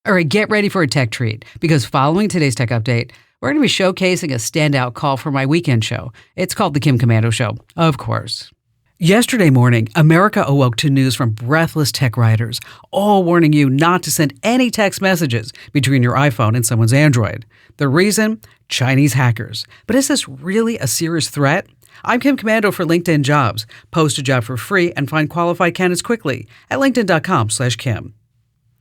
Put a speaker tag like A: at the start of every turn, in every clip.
A: All right, get ready for a tech treat because following today's tech update, we're going to be showcasing a standout call for my weekend show. It's called The Kim Komando Show, of course. Yesterday morning, America awoke to news from breathless tech writers, all warning you not to send any text messages between your iPhone and someone's Android. The reason? Chinese hackers. But is this really a serious threat? I'm Kim Komando for LinkedIn Jobs. Post a job for free and find qualified candidates quickly at linkedin.com/Kim.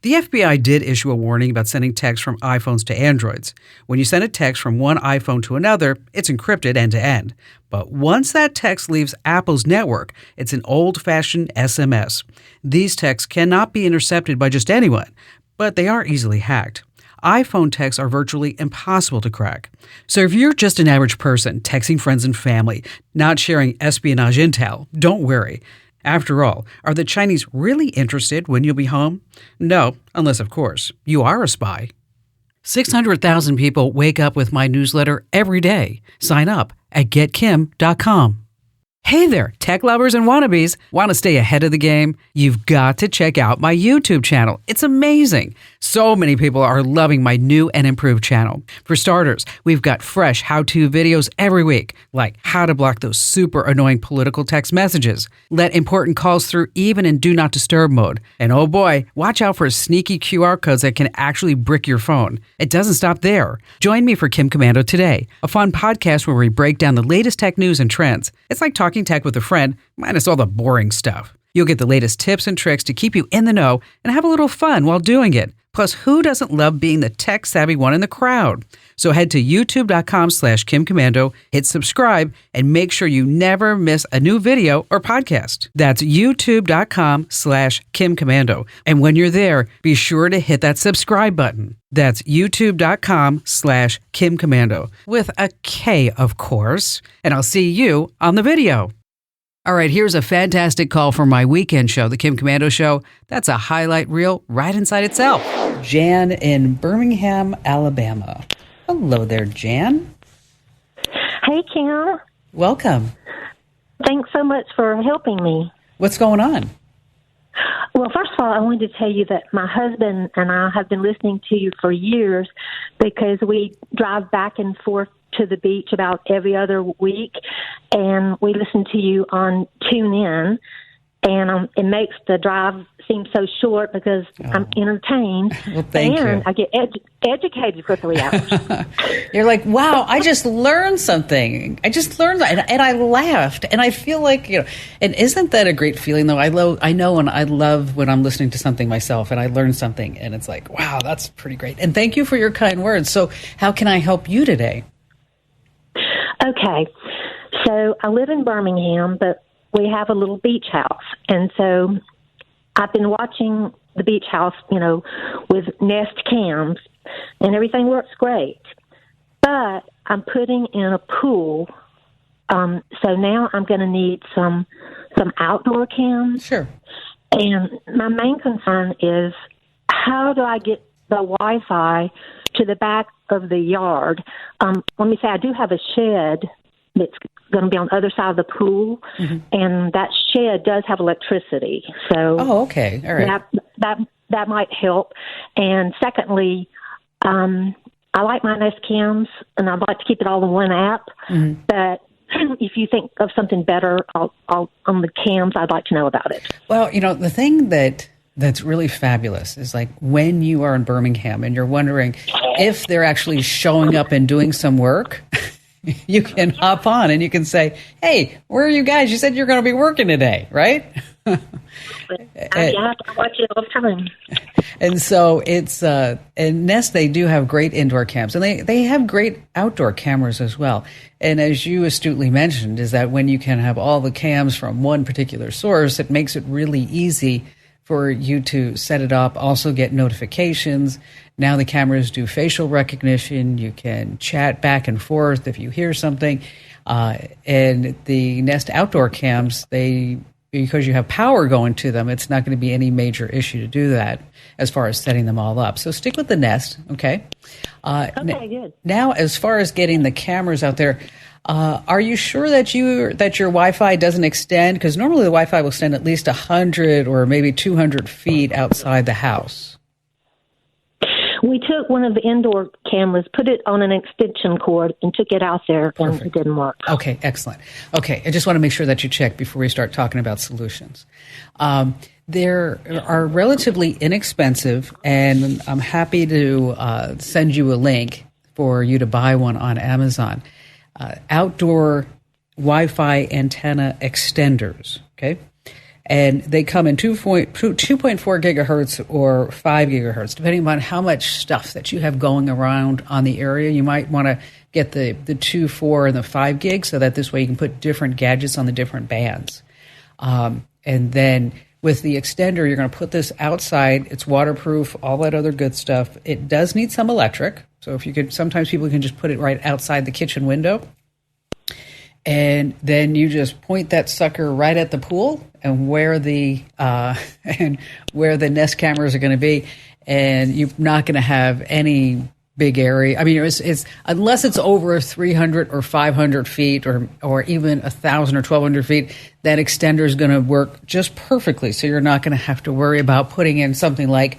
A: The FBI did issue a warning about sending text from iPhones to Androids. When you send a text from one iPhone to another, it's encrypted end-to-end. But once that text leaves Apple's network, it's an old-fashioned SMS. These texts cannot be intercepted by just anyone, but they are easily hacked. iPhone texts are virtually impossible to crack. So if you're just an average person texting friends and family, not sharing espionage intel, don't worry. After all, are the Chinese really interested when you'll be home? No, unless, of course, you are a spy. 600,000 people wake up with my newsletter every day. Sign up at getkim.com. Hey there, tech lovers and wannabes. Want to stay ahead of the game? You've got to check out my YouTube channel. It's amazing. So many people are loving my new and improved channel. For starters, we've got fresh how-to videos every week, like how to block those super annoying political text messages, let important calls through even in Do Not Disturb mode, and oh boy, watch out for sneaky QR codes that can actually brick your phone. It doesn't stop there. Join me for Kim Komando Today, a fun podcast where we break down the latest tech news and trends. It's like talking tech with a friend, minus all the boring stuff. You'll get the latest tips and tricks to keep you in the know and have a little fun while doing it. Plus, who doesn't love being the tech-savvy one in the crowd? So head to youtube.com/Kim Komando, hit subscribe, and make sure you never miss a new video or podcast. That's youtube.com/Kim Komando. And when you're there, be sure to hit that subscribe button. That's youtube.com/Kim Komando, with a K, of course. And I'll see you on the video. All right, here's a fantastic call for my weekend show, The Kim Komando Show. That's a highlight reel right inside itself. Jan in Birmingham, Alabama. Hello there, Jan.
B: Hey, Kim.
A: Welcome.
B: Thanks so much for helping me.
A: What's going on?
B: Well, first of all, I wanted to tell you that my husband and I have been listening to you for years because we drive back and forth to the beach about every other week, and we listen to you on TuneIn, and it makes the drive seem so short because I'm entertained.
A: Well, thank you.
B: I get educated for 3 hours.
A: You're like, wow, I just learned something. I just learned that, and I laughed, and I feel like, and isn't that a great feeling, though? I love when I'm listening to something myself, and I learn something, and it's like, wow, that's pretty great. And thank you for your kind words. So how can I help you today?
B: Okay, so I live in Birmingham, but we have a little beach house, and so I've been watching the beach house, with Nest cams, and everything works great. But I'm putting in a pool, so now I'm going to need some outdoor cams.
A: Sure.
B: And my main concern is, how do I get the Wi-Fi to the back of the yard? Let me say, I do have a shed that's going to be on the other side of the pool, and that shed does have electricity. So,
A: okay, all right,
B: that might help. And secondly, I like my Nest cams, and I'd like to keep it all in one app. But if you think of something better, I'll on the cams, I'd like to know about it.
A: Well, the thing that's really fabulous is like when you are in Birmingham and you're wondering if they're actually showing up and doing some work, you can hop on and you can say, hey, where are you guys? You said you're going to be working today, right?
B: I watch it all the time.
A: And so it's, and Nest, they do have great indoor cams, and they have great outdoor cameras as well. And as you astutely mentioned, is that when you can have all the cams from one particular source, it makes it really easy for you to set it up, also get notifications. Now the cameras do facial recognition. You can chat back and forth if you hear something. And the Nest outdoor cams, because you have power going to them, it's not going to be any major issue to do that as far as setting them all up. So stick with the Nest, okay?
B: Okay, good.
A: Now, as far as getting the cameras out there, are you sure that your Wi-Fi doesn't extend? Because normally the Wi-Fi will extend at least 100 or maybe 200 feet outside the house.
B: We took one of the indoor cameras, put it on an extension cord, and took it out there, and it didn't work.
A: Okay, excellent. Okay, I just want to make sure that you check before we start talking about solutions. There are relatively inexpensive, and I'm happy to send you a link for you to buy one on Amazon. Outdoor Wi-Fi antenna extenders, okay? And they come in 2.4 gigahertz or 5 gigahertz, depending on how much stuff that you have going around on the area. You might want to get the 2, 4, and the 5 gig so that this way you can put different gadgets on the different bands. And then with the extender, you're going to put this outside. It's waterproof, all that other good stuff. It does need some electric. So if you could, sometimes people can just put it right outside the kitchen window. And then you just point that sucker right at the pool and where the Nest cameras are going to be, and you're not going to have any big area. I mean, it's unless it's over 300 or 500 feet or even 1,000 or 1,200 feet, that extender is going to work just perfectly. So you're not going to have to worry about putting in something like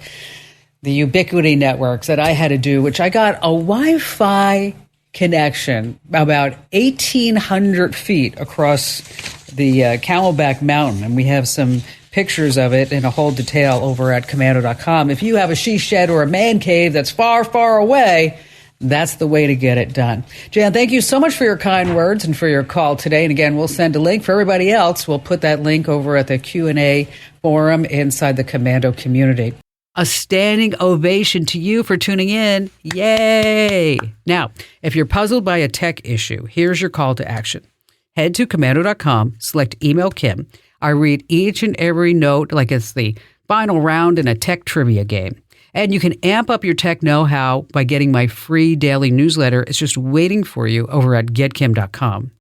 A: the Ubiquity networks that I had to do, which I got a Wi-Fi connection about 1,800 feet across the Camelback Mountain, and we have some pictures of it in a whole detail over at Komando.com. If you have a she shed or a man cave that's far, far away, that's the way to get it done. Jan, thank you so much for your kind words and for your call today. And again, we'll send a link for everybody else. We'll put that link over at the Q&A forum inside the Komando community. A standing ovation to you for tuning in. Yay! Now, if you're puzzled by a tech issue, here's your call to action. Head to Komando.com, select Email Kim. I read each and every note like it's the final round in a tech trivia game. And you can amp up your tech know-how by getting my free daily newsletter. It's just waiting for you over at GetKim.com.